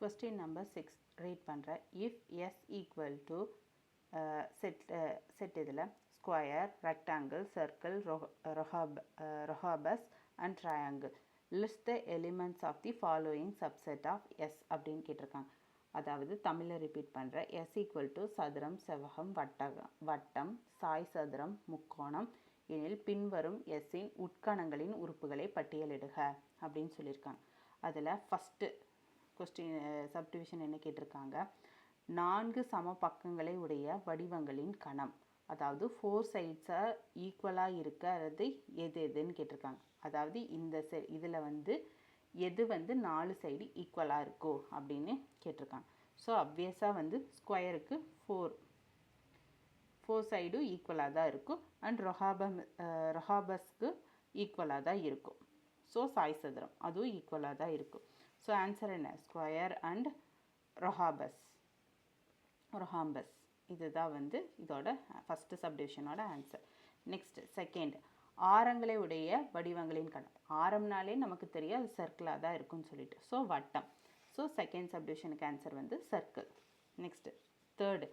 Question number 6 read பண்ணுற. If S equal to set இதில் square, rectangle, circle, rhombus and triangle. List the elements of the following subset of S அப்படின்னு கேட்டிருக்காங்க. அதாவது தமிழில் repeat பண்ணுற. S equal to சதுரம், செவ்வகம், வட்டம், சாய் சதுரம், முக்கோணம் எனில் பின்வரும் Sஇன் உட்கணங்களின் உறுப்புகளை பட்டியலிடுக அப்படின்னு சொல்லியிருக்காங்க. அதில் ஃபஸ்ட்டு கொஸ்டின் சப்டிவிஷன் என்ன கேட்டிருக்காங்க, 4 சம பக்கங்களை உடைய வடிவங்களின் கணம், அதாவது 4 சைட்ஸாக ஈக்குவலாக இருக்கிறது எதுன்னு கேட்டிருக்காங்க. அதாவது இந்த இதில் எது 4 சைடு ஈக்குவலாக இருக்கோ அப்படின்னு கேட்டிருக்காங்க. ஸோ அப்வியஸாக ஸ்கொயருக்கு 4 சைடும் ஈக்குவலாக தான் இருக்கும். அண்ட் ரொஹாபஸ்க்கு ஈக்குவலாக தான் இருக்கும். ஸோ சாய் சதுரம் அதுவும் ஈக்குவலாக தான் இருக்கும். ஸோ ஆன்சர் என்ன, ஸ்கொயர் அண்ட் ரொஹாம்பஸ். இதுதான் இதோட ஃபஸ்ட்டு சப்டிவிஷனோட ஆன்சர். நெக்ஸ்ட் செகண்ட், ஆரங்களை உடைய வடிவங்களின் கணம். ஆரம்னாலே நமக்கு தெரியும் அது சர்க்கிளாக தான் இருக்குன்னு சொல்லிட்டு. ஸோ வட்டம். ஸோ செகண்ட் சப்டிவிஷனுக்கு ஆன்சர் சர்க்கிள். நெக்ஸ்ட் தேர்டு,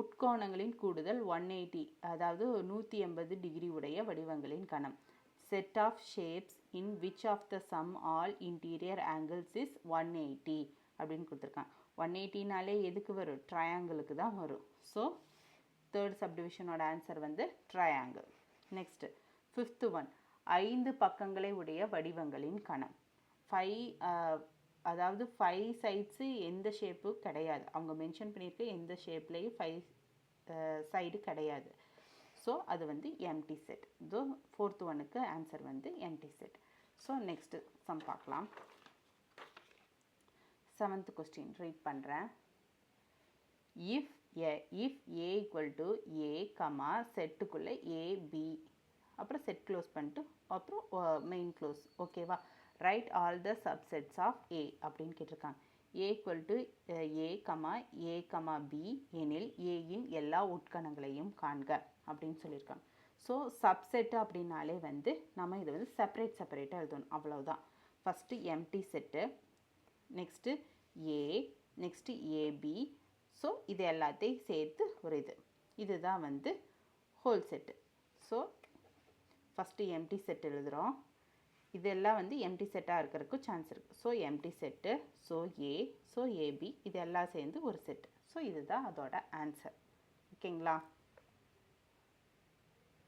உட்கோணங்களின் கூடுதல் 180, அதாவது 180 டிகிரி உடைய வடிவங்களின் கணம். Set of shapes in which of the sum all interior angles is 180 அப்படின்னு கொடுத்துருக்காங்க. 180நாலே எதுக்கு வரும், ட்ரையாங்கிளுக்கு தான் வரும். ஸோ தேர்ட் சப்டிவிஷனோட answer triangle. Next fifth one, 5 பக்கங்களை உடைய வடிவங்களின் கணம். 5 சைட்ஸு எந்த ஷேப்பும் கிடையாது. அவங்க மென்ஷன் பண்ணியிருக்க எந்த ஷேப்லேயும் 5 சைடு கிடையாது. ஸோ அது எம்டி செட். இதோ ஃபோர்த் ஒனுக்கு answer empty set. So next sum பார்க்கலாம். 7th கொஸ்டின் ரீட் பண்ணுறேன். If A equal to A comma செட்டுக்குள்ளே ஏபி, அப்புறம் செட் க்ளோஸ் பண்ணிட்டு அப்புறம் மெயின் க்ளோஸ். ஓகேவா? Write all the subsets of A அப்படின்னு கேட்டிருக்காங்க. A equal to A comma B எனில் ஏயின் எல்லா உட்கணங்களையும் காண்க அப்படின்னு சொல்லியிருக்காங்க. ஸோ சப்செட்டு அப்படின்னாலே நம்ம இதை செப்பரேட்டாக எழுதணும், அவ்வளவுதான். First empty set, next A, next AB. So இது எல்லாத்தையும் சேர்த்து ஒரு இதுதான் whole set. So first empty set எழுதுகிறோம். இதெல்லாம் எம்டி செட்டாக இருக்கிறதுக்கு சான்ஸ் இருக்குது. So empty set, so A, so AB, இது எல்லாம் சேர்ந்து ஒரு செட்டு. ஸோ இதுதான் அதோட ஆன்சர். ஓகேங்களா?